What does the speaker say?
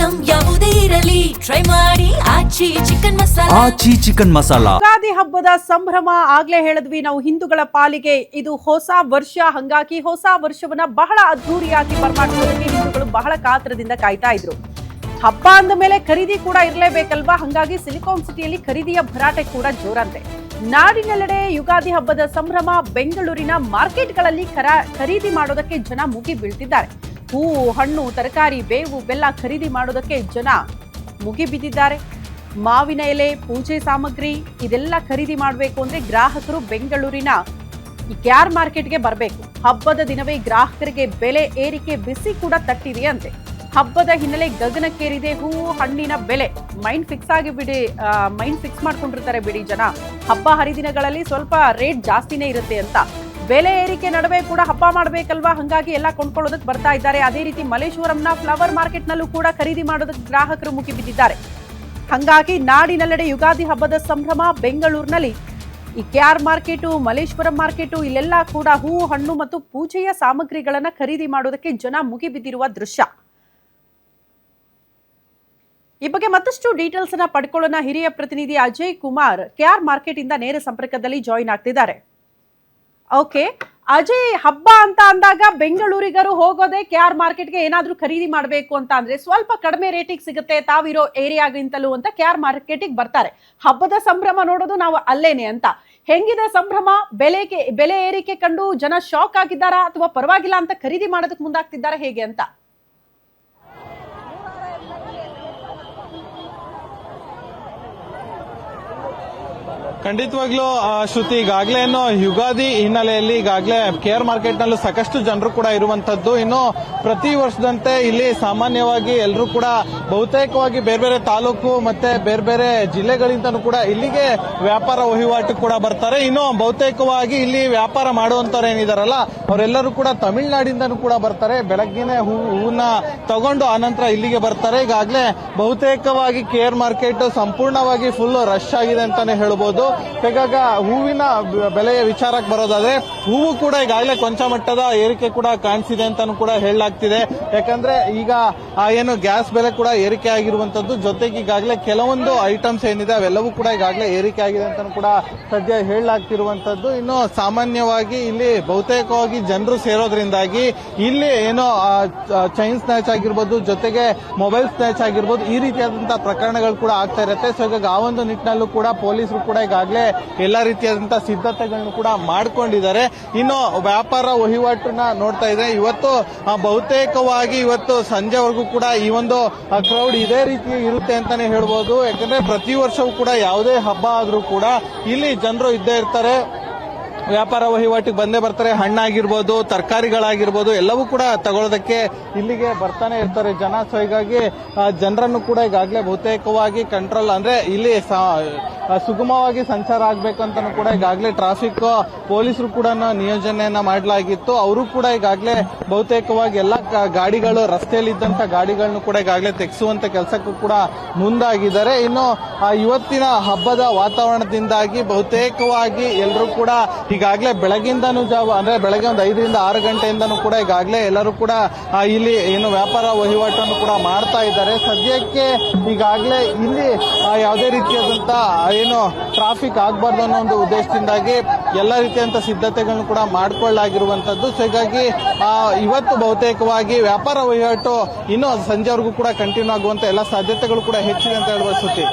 Item ಯಾವುದೇ ಇರಲಿ try ಮಾಡಿ ಆಚಿ ಚಿಕನ್ ಮಸಾಲಾ. ಆಚಿ ಚಿಕನ್ ಮಸಾಲಾ. ಯುಗಾದಿ ಹಬ್ಬದ ಸಂಭ್ರಮ ಆಗ್ಲೇ ಹೇಳಿದ್ವಿ ನಾವು ಹಿಂದೂಗಳ ಪಾಲಿಗೆ ಇದು ಹೊಸ ವರ್ಷ. ಹಂಗಾಗಿ ಹೊಸ ವರ್ಷವನ್ನ ಬಹಳ ಅದ್ಧೂರಿಯಾಗಿ ಬರಮಾಡಿಸೋದಕ್ಕೆ ಹಿಂದೂಗಳು ಬಹಳ ಕಾತರದಿಂದ ಕಾಯ್ತಾ ಇದ್ರು. ಹಬ್ಬ ಅಂದ ಮೇಲೆ ಖರೀದಿ ಕೂಡ ಇರಲೇಬೇಕಲ್ವಾ. ಹಂಗಾಗಿ ಸಿಲಿಕಾನ್ ಸಿಟಿಯಲ್ಲಿ ಖರೀದಿಯ ಭರಾಟೆ ಕೂಡ ಜೋರಂತೆ. ನಾಡಿನೆಲ್ಲೆಡೆ ಯುಗಾದಿ ಹಬ್ಬದ ಸಂಭ್ರಮ. ಬೆಂಗಳೂರಿನ ಮಾರ್ಕೆಟ್ಗಳಲ್ಲಿ ಖರೀದಿ ಮಾಡೋದಕ್ಕೆ ಜನ ಮುಗಿ ಬೀಳ್ತಿದ್ದಾರೆ. ಹೂವು, ಹಣ್ಣು, ತರಕಾರಿ, ಬೇವು, ಬೆಲ್ಲ ಖರೀದಿ ಮಾಡೋದಕ್ಕೆ ಜನ ಮುಗಿ ಬಿದ್ದಿದ್ದಾರೆ. ಮಾವಿನ ಎಲೆ, ಪೂಜೆ ಸಾಮಗ್ರಿ ಇದೆಲ್ಲ ಖರೀದಿ ಮಾಡಬೇಕು ಅಂದ್ರೆ ಗ್ರಾಹಕರು ಬೆಂಗಳೂರಿನ ಈ ಕ್ಯಾರ್ ಮಾರ್ಕೆಟ್ಗೆ ಬರಬೇಕು. ಹಬ್ಬದ ದಿನವೇ ಗ್ರಾಹಕರಿಗೆ ಬೆಲೆ ಏರಿಕೆ ಬಿಸಿ ಕೂಡ ತಟ್ಟಿದೆಯಂತೆ. ಹಬ್ಬದ ಹಿನ್ನೆಲೆ ಗಗನಕ್ಕೇರಿದೆ ಹೂವು ಹಣ್ಣಿನ ಬೆಲೆ. ಮೈಂಡ್ ಫಿಕ್ಸ್ ಮಾಡ್ಕೊಂಡಿರ್ತಾರೆ ಬಿಡಿ ಜನ. ಹಬ್ಬ ಹರಿದಿನಗಳಲ್ಲಿ ಸ್ವಲ್ಪ ರೇಟ್ ಜಾಸ್ತಿನೇ ಇರುತ್ತೆ ಅಂತ. ಬೆಲೆ ಏರಿಕೆ ನಡುವೆ ಕೂಡ ಹಬ್ಬ ಮಾಡಬೇಕಲ್ವಾ, ಹಂಗಾಗಿ ಎಲ್ಲ ಕೊಂಡ್ಕೊಳ್ಳೋದಕ್ಕೆ ಬರ್ತಾ ಇದ್ದಾರೆ. ಅದೇ ರೀತಿ ಮಲ್ಲೇಶ್ವರಂನ ಫ್ಲವರ್ ಮಾರ್ಕೆಟ್ನಲ್ಲೂ ಕೂಡ ಖರೀದಿ ಮಾಡೋದಕ್ಕೆ ಗ್ರಾಹಕರು ಮುಗಿ ಬಿದ್ದಿದ್ದಾರೆ. ಹಂಗಾಗಿ ನಾಡಿನೆಲ್ಲೆಡೆ ಯುಗಾದಿ ಹಬ್ಬದ ಸಂಭ್ರಮ. ಬೆಂಗಳೂರಿನಲ್ಲಿ ಈ ಕೆಆರ್ ಮಾರ್ಕೆಟು, ಮಲ್ಲೇಶ್ವರಂ ಮಾರ್ಕೆಟು ಇಲ್ಲೆಲ್ಲ ಕೂಡ ಹೂವು, ಹಣ್ಣು ಮತ್ತು ಪೂಜೆಯ ಸಾಮಗ್ರಿಗಳನ್ನ ಖರೀದಿ ಮಾಡೋದಕ್ಕೆ ಜನ ಮುಗಿ ಬಿದ್ದಿರುವ ದೃಶ್ಯ. ಈ ಬಗ್ಗೆ ಮತ್ತಷ್ಟು ಡೀಟೇಲ್ಸ್ ಅನ್ನ ಪಡ್ಕೊಳ್ಳೋಣ. ಹಿರಿಯ ಪ್ರತಿನಿಧಿ ಅಜಯ್ ಕುಮಾರ್ ಕೆಆರ್ ಮಾರ್ಕೆಟ್ ಇಂದ ನೇರ ಸಂಪರ್ಕದಲ್ಲಿ ಜಾಯಿನ್ ಆಗ್ತಿದ್ದಾರೆ. ಓಕೆ ಅಜಯ್, ಹಬ್ಬ ಅಂತ ಅಂದಾಗ ಬೆಂಗಳೂರಿಗರು ಹೋಗೋದೇ ಕೆಆರ್ ಮಾರ್ಕೆಟ್ಗೆ ಏನಾದ್ರೂ ಖರೀದಿ ಮಾಡಬೇಕು ಅಂತ ಅಂದ್ರೆ ಸ್ವಲ್ಪ ಕಡಿಮೆ ರೇಟಿಗೆ ಸಿಗುತ್ತೆ ತಾವಿರೋ ಏರಿಯಾಗಿಂತಲೂ ಅಂತ ಕೆಆರ್ ಮಾರ್ಕೆಟಿಗೆ ಬರ್ತಾರೆ. ಹಬ್ಬದ ಸಂಭ್ರಮ ನೋಡೋದು ನಾವು ಅಲ್ಲೇನೆ ಅಂತ. ಹೆಂಗಿದೆ ಸಂಭ್ರಮ? ಬೆಲೆ ಏರಿಕೆ ಕಂಡು ಜನ ಶಾಕ್ ಆಗಿದ್ದಾರಾ ಅಥವಾ ಪರವಾಗಿಲ್ಲ ಅಂತ ಖರೀದಿ ಮಾಡೋದಕ್ಕೆ ಮುಂದಾಗ್ತಿದ್ದಾರೆ ಹೇಗೆ ಅಂತ? ಖಂಡಿತವಾಗ್ಲೂ ಶ್ರುತಿ, ಈಗಾಗಲೇ ಯುಗಾದಿ ಹಿನ್ನೆಲೆಯಲ್ಲಿ ಈಗಾಗಲೇ ಕೇರ್ ಮಾರ್ಕೆಟ್ ನಲ್ಲೂ ಸಾಕಷ್ಟು ಜನರು ಕೂಡ ಇರುವಂತದ್ದು. ಇನ್ನು ಪ್ರತಿ ವರ್ಷದಂತೆ ಇಲ್ಲಿ ಸಾಮಾನ್ಯವಾಗಿ ಎಲ್ಲರೂ ಕೂಡ ಬಹುತೇಕವಾಗಿ ಬೇರೆ ಬೇರೆ ತಾಲೂಕು ಮತ್ತೆ ಬೇರೆ ಬೇರೆ ಜಿಲ್ಲೆಗಳಿಂದನೂ ಕೂಡ ಇಲ್ಲಿಗೆ ವ್ಯಾಪಾರ ವಹಿವಾಟು ಕೂಡ ಬರ್ತಾರೆ. ಇನ್ನು ಬಹುತೇಕವಾಗಿ ಇಲ್ಲಿ ವ್ಯಾಪಾರ ಮಾಡುವಂತವ್ರು ಏನಿದಾರಲ್ಲ ಅವರೆಲ್ಲರೂ ಕೂಡ ತಮಿಳುನಾಡಿಂದನೂ ಕೂಡ ಬರ್ತಾರೆ. ಬೆಳಗ್ಗೆನೆ ಹೂವನ್ನ ತಗೊಂಡು ಆನಂತರ ಇಲ್ಲಿಗೆ ಬರ್ತಾರೆ. ಈಗಾಗಲೇ ಬಹುತೇಕವಾಗಿ ಕೇರ್ ಮಾರ್ಕೆಟ್ ಸಂಪೂರ್ಣವಾಗಿ ಫುಲ್ ರಶ್ ಆಗಿದೆ ಅಂತಾನೆ ಹೇಳ್ಬೋದು. ಹೇಗಾಗ ಹೂವಿನ ಬೆಲೆಯ ವಿಚಾರಕ್ಕೆ ಬರೋದಾದ್ರೆ ಹೂವು ಕೂಡ ಈಗಾಗಲೇ ಕೊಂಚ ಮಟ್ಟದ ಏರಿಕೆ ಕೂಡ ಕಾಣಿಸಿದೆ ಅಂತಾನು ಕೂಡ ಹೇಳಲಾಗ್ತಿದೆ. ಯಾಕಂದ್ರೆ ಈಗ ಏನು ಗ್ಯಾಸ್ ಬೆಲೆ ಕೂಡ ಏರಿಕೆ ಆಗಿರುವಂತದ್ದು, ಜೊತೆಗೆ ಈಗಾಗಲೇ ಕೆಲವೊಂದು ಐಟಮ್ಸ್ ಏನಿದೆ ಅವೆಲ್ಲವೂ ಕೂಡ ಈಗಾಗಲೇ ಏರಿಕೆ ಆಗಿದೆ ಅಂತಾನು ಕೂಡ ಸದ್ಯ ಹೇಳಲಾಗ್ತಿರುವಂತದ್ದು. ಇನ್ನು ಸಾಮಾನ್ಯವಾಗಿ ಇಲ್ಲಿ ಬಹುತೇಕವಾಗಿ ಜನರು ಸೇರೋದ್ರಿಂದಾಗಿ ಇಲ್ಲಿ ಏನೋ ಚೈನ್ ಸ್ನ್ಯಾಚ್ ಆಗಿರ್ಬೋದು, ಜೊತೆಗೆ ಮೊಬೈಲ್ ಸ್ನ್ಯಾಚ್ ಆಗಿರ್ಬೋದು, ಈ ರೀತಿಯಾದಂತಹ ಪ್ರಕರಣಗಳು ಕೂಡ ಆಗ್ತಾ ಇರುತ್ತೆ. ಸೊ ಈಗ ಆ ಒಂದು ನಿಟ್ಟಿನಲ್ಲೂ ಕೂಡ ಪೊಲೀಸರು ಕೂಡ ಈಗಾಗಲೇ ಎಲ್ಲಾ ರೀತಿಯಾದಂತಹ ಸಿದ್ಧತೆಗಳನ್ನು ಕೂಡ ಮಾಡಿಕೊಂಡಿದ್ದಾರೆ. ಇನ್ನು ವ್ಯಾಪಾರ ವಹಿವಾಟನ್ನ ನೋಡ್ತಾ ಇದ್ರೆ ಇವತ್ತು ಬಹುತೇಕವಾಗಿ ಇವತ್ತು ಸಂಜೆವರೆಗೂ ಕೂಡ ಈ ಒಂದು ಕ್ರೌಡ್ ಇದೇ ರೀತಿ ಇರುತ್ತೆ ಅಂತಾನೆ ಹೇಳ್ಬೋದು. ಯಾಕಂದ್ರೆ ಪ್ರತಿ ವರ್ಷವೂ ಕೂಡ ಯಾವುದೇ ಹಬ್ಬ ಆದ್ರೂ ಕೂಡ ಇಲ್ಲಿ ಜನರು ಇದ್ದೇ ಇರ್ತಾರೆ, ವ್ಯಾಪಾರ ವಹಿವಾಟಿಗೆ ಬಂದೇ ಬರ್ತಾರೆ. ಹಣ್ಣಾಗಿರ್ಬೋದು, ತರಕಾರಿಗಳಾಗಿರ್ಬೋದು ಎಲ್ಲವೂ ಕೂಡ ತಗೊಳ್ಳೋದಕ್ಕೆ ಇಲ್ಲಿಗೆ ಬರ್ತಾನೆ ಇರ್ತಾರೆ ಜನ. ಸೊ ಹೀಗಾಗಿ ಜನರನ್ನು ಕೂಡ ಈಗಾಗಲೇ ಬಹುತೇಕವಾಗಿ ಕಂಟ್ರೋಲ್ ಅಂದ್ರೆ ಇಲ್ಲಿ ಸುಗಮವಾಗಿ ಸಂಚಾರ ಆಗ್ಬೇಕು ಅಂತಾನು ಕೂಡ ಈಗಾಗಲೇ ಟ್ರಾಫಿಕ್ ಪೊಲೀಸರು ಕೂಡ ನಿಯೋಜನೆಯನ್ನ ಮಾಡಲಾಗಿತ್ತು. ಅವರು ಕೂಡ ಈಗಾಗಲೇ ಬಹುತೇಕವಾಗಿ ಎಲ್ಲ ಗಾಡಿಗಳು ರಸ್ತೆಯಲ್ಲಿ ಇದ್ದಂತ ಗಾಡಿಗಳನ್ನು ಕೂಡ ಈಗಾಗಲೇ ತೆಗೆಸುವಂತ ಕೆಲಸಕ್ಕೂ ಕೂಡ ಮುಂದಾಗಿದ್ದಾರೆ. ಇನ್ನು ಇವತ್ತಿನ ಹಬ್ಬದ ವಾತಾವರಣದಿಂದಾಗಿ ಬಹುತೇಕವಾಗಿ ಎಲ್ಲರೂ ಕೂಡ ಈಗಾಗಲೇ ಬೆಳಗಿಂದನೂ ಅಂದ್ರೆ ಬೆಳಗ್ಗೆ ಒಂದು 5 ರಿಂದ 6 ಗಂಟೆಯಿಂದನೂ ಕೂಡ ಈಗಾಗಲೇ ಎಲ್ಲರೂ ಕೂಡ ಇಲ್ಲಿ ಏನು ವ್ಯಾಪಾರ ವಹಿವಾಟನ್ನು ಕೂಡ ಮಾಡ್ತಾ ಇದ್ದಾರೆ. ಸದ್ಯಕ್ಕೆ ಈಗಾಗಲೇ ಇಲ್ಲಿ ಯಾವುದೇ ರೀತಿಯಾದಂತ ಏನು ಟ್ರಾಫಿಕ್ ಆಗಬಾರ್ದು ಅನ್ನೋ ಒಂದು ಉದ್ದೇಶದಿಂದಾಗಿ ಎಲ್ಲ ರೀತಿಯಂತ ಸಿದ್ಧತೆಗಳನ್ನು ಕೂಡ ಮಾಡಿಕೊಳ್ಳಲಾಗಿರುವಂತದ್ದು. ಸೊ ಹೀಗಾಗಿ ಇವತ್ತು ಬಹುತೇಕವಾಗಿ ವ್ಯಾಪಾರ ವಹಿವಾಟು ಇನ್ನೂ ಸಂಜೆವರೆಗೂ ಕೂಡ ಕಂಟಿನ್ಯೂ ಆಗುವಂತ ಎಲ್ಲ ಸಾಧ್ಯತೆಗಳು ಕೂಡ ಹೆಚ್ಚಿದೆ ಅಂತ ಹೇಳುವ ಸುದ್ದಿ.